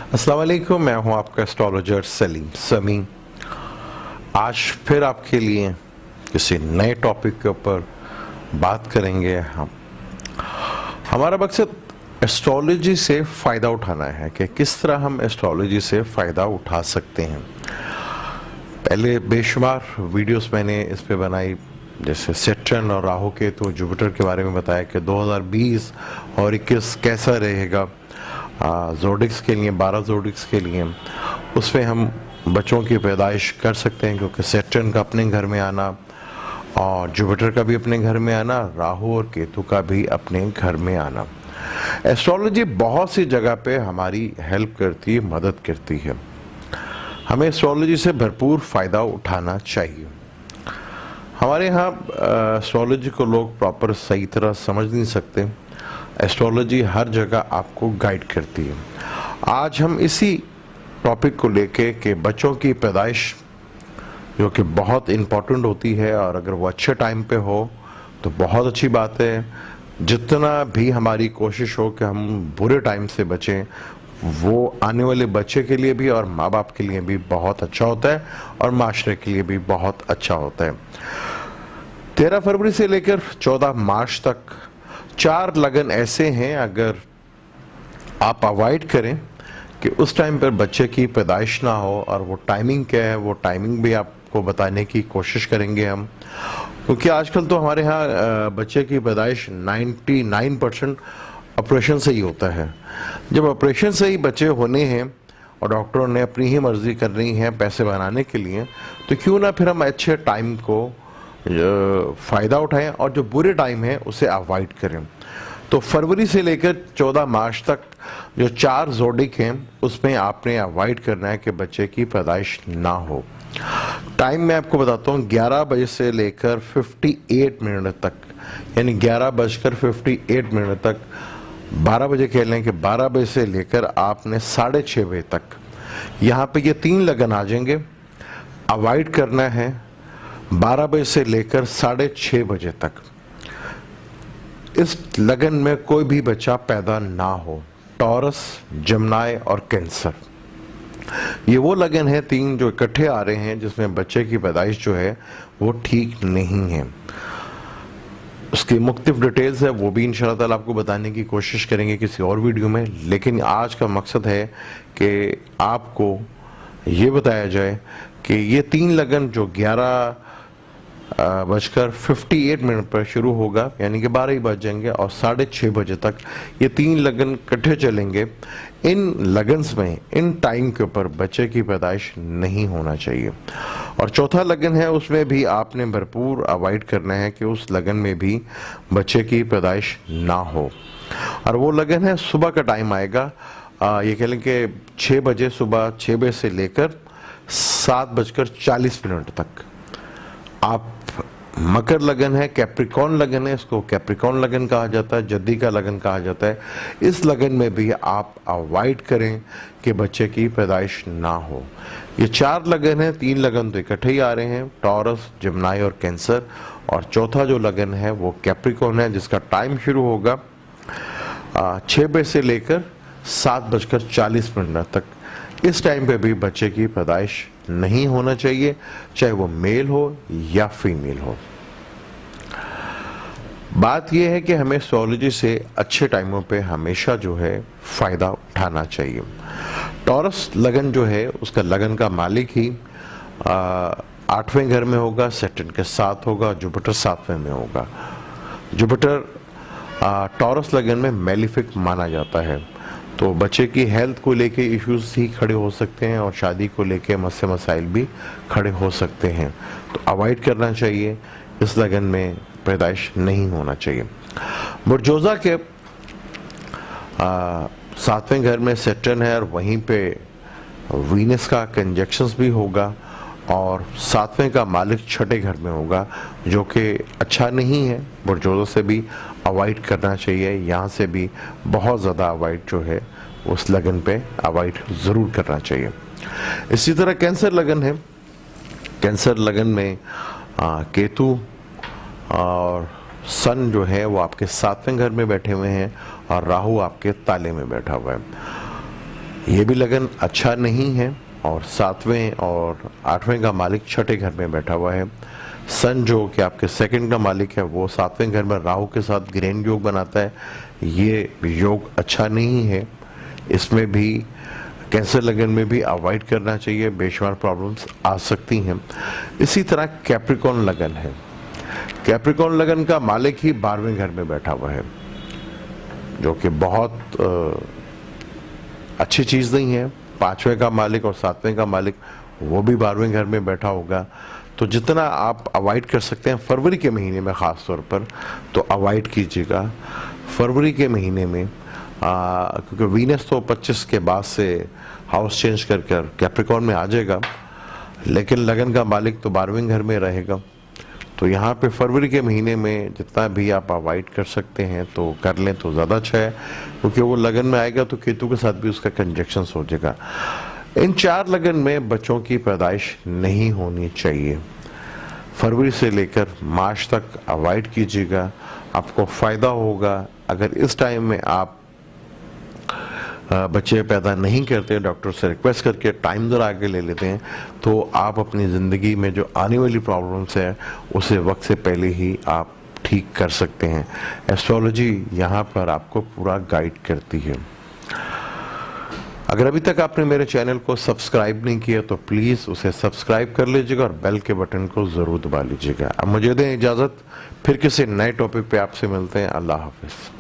अस्सलाम वालेकुम, मैं हूं आपका एस्ट्रोलॉजर सलीम समी। आज फिर आपके लिए किसी नए टॉपिक के ऊपर बात करेंगे। हमारा मकसद एस्ट्रोलॉजी से फ़ायदा उठाना है कि किस तरह हम एस्ट्रोलॉजी से फ़ायदा उठा सकते हैं। पहले बेशुमार वीडियोस मैंने इस पे बनाई, जैसे सैटर्न और राहु केतु जुपिटर के बारे में बताया कि 2020 और 21 कैसा रहेगा जोडिक्स के लिए, 12 जोडिक्स के लिए। उसमें हम बच्चों की पैदाइश कर सकते हैं, क्योंकि सैटर्न का अपने घर में आना और जुपिटर का भी अपने घर में आना, राहु और केतु का भी अपने घर में आना। एस्ट्रोलॉजी बहुत सी जगह पे हमारी हेल्प करती है, मदद करती है। हमें एस्ट्रोलॉजी से भरपूर फ़ायदा उठाना चाहिए। हमारे यहाँ एस्ट्रोलॉजी को लोग प्रॉपर सही तरह समझ नहीं सकते। एस्ट्रोलॉजी हर जगह आपको गाइड करती है। आज हम इसी टॉपिक को लेके कि बच्चों की पैदाइश जो कि बहुत इम्पॉर्टेंट होती है, और अगर वो अच्छे टाइम पे हो तो बहुत अच्छी बात है। जितना भी हमारी कोशिश हो कि हम बुरे टाइम से बचें, वो आने वाले बच्चे के लिए भी और माँ बाप के लिए भी बहुत अच्छा होता है और माशरे के लिए भी बहुत अच्छा होता है। 13 फरवरी से लेकर 14 मार्च तक 4 लगन ऐसे हैं, अगर आप अवॉइड करें कि उस टाइम पर बच्चे की पैदाइश ना हो, और वो टाइमिंग क्या है वो टाइमिंग भी आपको बताने की कोशिश करेंगे हम। क्योंकि आजकल तो हमारे यहाँ बच्चे की पैदाइश 99% ऑपरेशन से ही होता है। जब ऑपरेशन से ही बच्चे होने हैं और डॉक्टरों ने अपनी ही मर्जी करनी है पैसे बनाने के लिए, तो क्यों ना फिर हम अच्छे टाइम को फ़ायदा उठाएं और जो बुरे टाइम है उसे अवॉइड करें। तो फरवरी से लेकर 14 मार्च तक जो 4 जोडिक हैं उसमें आपने अवॉइड करना है कि बच्चे की पैदाइश ना हो। टाइम मैं आपको बताता हूँ, 11 बजे से लेकर 58 मिनट तक, यानी 11:58 तक, 12 बजे कह लें कि 12 बजे से लेकर आपने 6:30 बजे तक यहाँ पे ये 3 लगन आ जाएंगे। अवॉइड करना है 12 बजे से लेकर 6:30 बजे तक। इस लगन में कोई भी बच्चा पैदा ना हो। टॉरस, जमनाई और कैंसर, ये वो लगन है 3 जो इकट्ठे आ रहे हैं, जिसमें बच्चे की पैदाइश जो है वो ठीक नहीं है। उसकी मुख्तलिफ डिटेल्स है, वो भी इंशाअल्लाह ताला आपको बताने की कोशिश करेंगे किसी और वीडियो में। लेकिन आज का मकसद है कि आपको ये बताया जाए कि ये 3 लगन जो 11:58 पर शुरू होगा, यानी कि 12 ही बज जाएंगे, और 6:30 बजे तक ये 3 लगन इकट्ठे चलेंगे। इन लगन्स में, इन टाइम के ऊपर बच्चे की पैदाइश नहीं होना चाहिए। और चौथा लगन है, उसमें भी आपने भरपूर अवॉइड करना है कि उस लगन में भी बच्चे की पैदाइश ना हो। और वो लगन है, सुबह का टाइम आएगा, ये कह लें कि 6 बजे, सुबह 6 बजे से लेकर 7:40 तक। आप मकर लगन है, कैप्रिकॉर्न लगन है, इसको कैप्रिकॉर्न लगन कहा जाता है, जद्दी का लगन कहा जाता है। इस लगन में भी आप अवॉइड करें कि बच्चे की पैदाइश ना हो। ये 4 लगन है, 3 लगन तो इकट्ठे ही आ रहे हैं, टॉरस, जमनाई और कैंसर, और चौथा जो लगन है वो कैप्रिकॉर्न है, जिसका टाइम शुरू होगा 6 बजे से लेकर 7:40 तक। इस टाइम पे भी बच्चे की पैदाइश नहीं होना चाहिए, चाहे वो मेल हो या फीमेल हो। बात यह है कि हमें एस्ट्रोलॉजी से अच्छे टाइमों पे हमेशा जो है फ़ायदा उठाना चाहिए। टॉरस लगन जो है, उसका लगन का मालिक ही 8वें घर में होगा, सैटर्न के साथ होगा, जुपिटर 7वें में होगा। जुपिटर टॉरस लगन में मैलिफिक माना जाता है, तो बच्चे की हेल्थ को लेके इश्यूज ही खड़े हो सकते हैं और शादी को लेके मसाइल भी खड़े हो सकते हैं। तो अवॉइड करना चाहिए, इस लगन में पैदाइश नहीं होना चाहिए। बुर्जोजा के 7वें घर में सैटर्न है, और वहीं पे वीनस का कंजक्शंस भी होगा, और 7वें का मालिक 6ठे घर में होगा, जो कि अच्छा नहीं है। बुर्जोजा से भी अवॉइड करना चाहिए, यहाँ से भी बहुत ज़्यादा अवॉइड जो है उस लगन पे अवॉइड ज़रूर करना चाहिए। इसी तरह कैंसर लगन है, कैंसर लगन में केतु और सन जो है वो आपके 7वें घर में बैठे हुए हैं, और राहु आपके ताले में बैठा हुआ है। ये भी लगन अच्छा नहीं है और 7वें और 8वें का मालिक छठे घर में बैठा हुआ है। सन जो कि आपके सेकंड का मालिक है वो 7वें घर में राहु के साथ ग्रहण योग बनाता है। ये योग अच्छा नहीं है। इसमें भी कैंसर लगन में भी अवॉइड करना चाहिए, बेशुमार प्रॉब्लम्स आ सकती हैं। इसी तरह कैप्रिकॉर्न लगन है। कैप्रिकॉर्न लगन का मालिक ही 12वें घर में बैठा हुआ है, जो कि बहुत अच्छी चीज़ नहीं है। 5वें का मालिक और 7वें का मालिक वो भी 12वें घर में बैठा होगा। तो जितना आप अवॉइड कर सकते हैं फरवरी के महीने में ख़ास तौर पर तो अवॉइड कीजिएगा। फरवरी के महीने में क्योंकि वीनस तो 25 के बाद से हाउस चेंज कर कैप्रिकॉर्न में आ जाएगा, लेकिन लगन का मालिक तो 12वें घर में रहेगा। तो यहाँ पे फरवरी के महीने में जितना भी आप अवॉइड कर सकते हैं तो कर लें तो ज़्यादा अच्छा है, क्योंकि वो लगन में आएगा तो केतु के साथ भी उसका कंजक्शन हो जाएगा। इन 4 लगन में बच्चों की पैदाइश नहीं होनी चाहिए। फरवरी से लेकर मार्च तक अवॉइड कीजिएगा, आपको फ़ायदा होगा। अगर इस टाइम में आप बच्चे पैदा नहीं करते, डॉक्टर से रिक्वेस्ट करके टाइम ज़रा आगे ले लेते हैं, तो आप अपनी ज़िंदगी में जो आने वाली प्रॉब्लम्स है उसे वक्त से पहले ही आप ठीक कर सकते हैं। एस्ट्रोलॉजी यहाँ पर आपको पूरा गाइड करती है। अगर अभी तक आपने मेरे चैनल को सब्सक्राइब नहीं किया तो प्लीज़ उसे सब्सक्राइब कर लीजिएगा और बेल के बटन को ज़रूर दबा लीजिएगा। अब मुझे दें इजाज़त, फिर किसी नए टॉपिक पे आपसे मिलते हैं। अल्लाह हाफिज़।